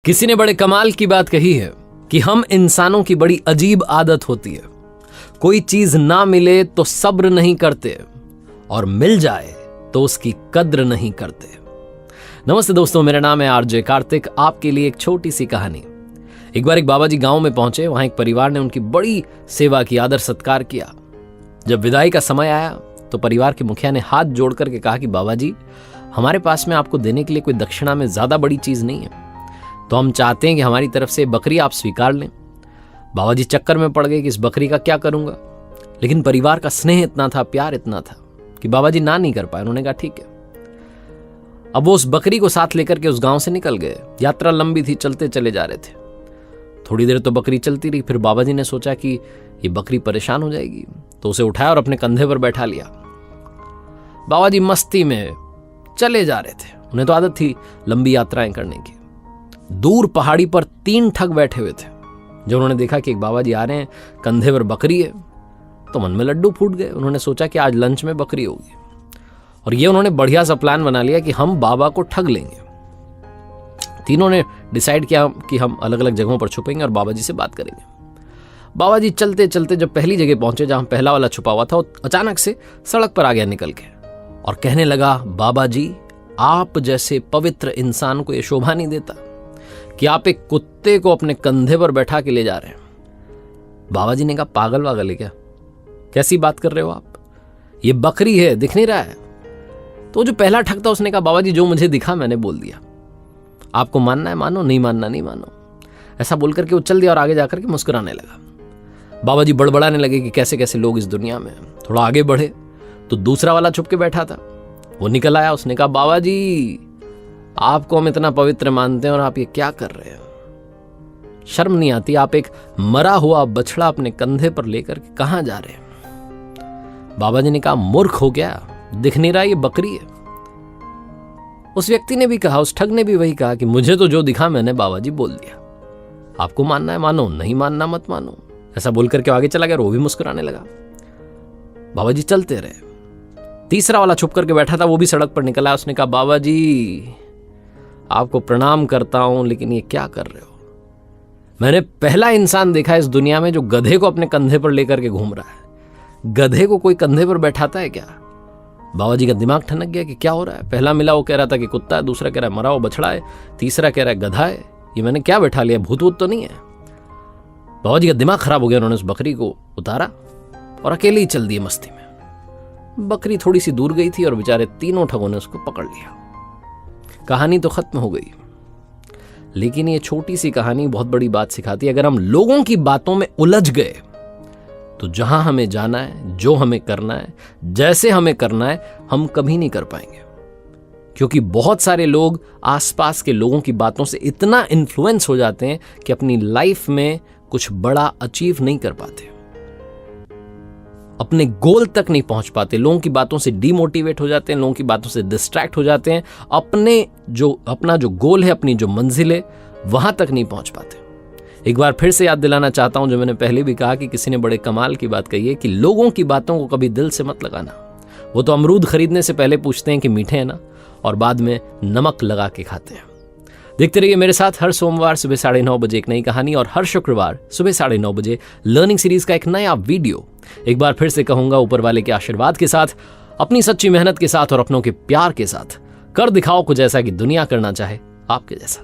किसी ने बड़े कमाल की बात कही है कि हम इंसानों की बड़ी अजीब आदत होती है, कोई चीज ना मिले तो सब्र नहीं करते और मिल जाए तो उसकी कद्र नहीं करते। नमस्ते दोस्तों, मेरा नाम है आरजे कार्तिक। आपके लिए एक छोटी सी कहानी। एक बार एक बाबा जी गांव में पहुंचे। वहां एक परिवार ने उनकी बड़ी सेवा की, आदर सत्कार किया। जब विदाई का समय आया तो परिवार के मुखिया ने हाथ जोड़ करके कहा कि बाबा जी, हमारे पास में आपको देने के लिए कोई दक्षिणा में ज्यादा बड़ी चीज नहीं है, तो हम चाहते हैं कि हमारी तरफ से बकरी आप स्वीकार लें। बाबा जी चक्कर में पड़ गए कि इस बकरी का क्या करूंगा, लेकिन परिवार का स्नेह इतना था, प्यार इतना था कि बाबा जी ना नहीं कर पाए। उन्होंने कहा ठीक है। अब वो उस बकरी को साथ लेकर के उस गांव से निकल गए। यात्रा लंबी थी, चलते चले जा रहे थे। थोड़ी देर तो बकरी चलती रही, फिर बाबा जी ने सोचा कि ये बकरी परेशान हो जाएगी, तो उसे उठाया और अपने कंधे पर बैठा लिया। बाबा जी मस्ती में चले जा रहे थे। उन्हें तो आदत थी लंबी यात्राएं करने की। दूर पहाड़ी पर 3 ठग बैठे हुए थे। जब उन्होंने देखा कि एक बाबा जी आ रहे हैं, कंधे पर बकरी है, तो मन में लड्डू फूट गए। उन्होंने सोचा कि आज लंच में बकरी होगी, और ये उन्होंने बढ़िया सा प्लान बना लिया कि हम बाबा को ठग लेंगे। तीनों ने डिसाइड किया कि हम अलग अलग जगहों पर छुपेंगे और बाबा जी से बात करेंगे। बाबा जी चलते चलते जब पहली जगह पहुंचे जहां पहला वाला छुपा हुआ था, वो अचानक से सड़क पर आ गया निकल के और कहने लगा, बाबा जी, आप जैसे पवित्र इंसान को यह शोभा नहीं देता कि आप एक कुत्ते को अपने कंधे पर बैठा के ले जा रहे हैं। बाबा जी ने कहा, पागल वागल है क्या, कैसी बात कर रहे हो आप? ये बकरी है, दिख नहीं रहा है? तो जो पहला ठग था उसने कहा, बाबा जी जो मुझे दिखा मैंने बोल दिया, आपको मानना है मानो, नहीं मानना नहीं मानो। ऐसा बोल करके वो चल दिया और आगे जाकर के मुस्कुराने लगा। बाबा जी बड़बड़ाने लगे कि कैसे कैसे लोग इस दुनिया में। थोड़ा आगे बढ़े तो दूसरा वाला छुप के बैठा था, वो निकल आया। उसने कहा, बाबा जी, आपको हम इतना पवित्र मानते हैं और आप ये क्या कर रहे हैं? शर्म नहीं आती? आप एक मरा हुआ बछड़ा अपने कंधे पर लेकर के कहां जा रहे हैं? बाबा जी ने कहा, मूर्ख हो गया, दिख नहीं रहा ये बकरी है। उस व्यक्ति ने भी कहा, उस ठग ने भी वही कहा कि मुझे तो जो दिखा मैंने बाबा जी बोल दिया, आपको मानना है मानो, नहीं मानना मत मानो। ऐसा बोल करके आगे चला गया और वो भी मुस्कुराने लगा। बाबा जी चलते रहे। तीसरा वाला छुप करके बैठा था, वो भी सड़क पर निकला। उसने कहा, बाबा जी, आपको प्रणाम करता हूं, लेकिन ये क्या कर रहे हो? मैंने पहला इंसान देखा इस दुनिया में जो गधे को अपने कंधे पर लेकर के घूम रहा है। गधे को कोई कंधे पर बैठाता है क्या? बाबा जी का दिमाग ठनक गया कि क्या हो रहा है। पहला मिला वो कह रहा था कि कुत्ता है, दूसरा कह रहा है मरा हुआ बछड़ा है, तीसरा कह रहा है गधा है। ये मैंने क्या बैठा लिया, भूत वूत तो नहीं है? बाबा जी का दिमाग खराब हो गया। उन्होंने उस बकरी को उतारा और अकेले ही चल दिए मस्ती में। बकरी थोड़ी सी दूर गई थी और बेचारे तीनों ठगों ने उसको पकड़ लिया। कहानी तो खत्म हो गई, लेकिन ये छोटी सी कहानी बहुत बड़ी बात सिखाती है। अगर हम लोगों की बातों में उलझ गए तो जहां हमें जाना है, जो हमें करना है, जैसे हमें करना है, हम कभी नहीं कर पाएंगे। क्योंकि बहुत सारे लोग आसपास के लोगों की बातों से इतना इन्फ्लुएंस हो जाते हैं कि अपनी लाइफ में कुछ बड़ा अचीव नहीं कर पाते, अपने गोल तक नहीं पहुंच पाते। लोगों की बातों से डीमोटिवेट हो जाते हैं, लोगों की बातों से डिस्ट्रैक्ट हो जाते हैं। अपना जो गोल है, अपनी जो मंजिल है, वहां तक नहीं पहुंच पाते। एक बार फिर से याद दिलाना चाहता हूं, जो मैंने पहले भी कहा कि किसी ने बड़े कमाल की बात कही है कि लोगों की बातों को कभी दिल से मत लगाना। वो तो अमरूद खरीदने से पहले पूछते हैं कि मीठे हैं ना, और बाद में नमक लगा के खाते हैं। देखते रहिए मेरे साथ हर सोमवार सुबह 9:30 बजे एक नई कहानी, और हर शुक्रवार सुबह 9:30 बजे लर्निंग सीरीज का एक नया वीडियो। एक बार फिर से कहूंगा, ऊपर वाले के आशीर्वाद के साथ, अपनी सच्ची मेहनत के साथ और अपनों के प्यार के साथ कर दिखाओ कुछ ऐसा कि दुनिया करना चाहे आपके जैसा।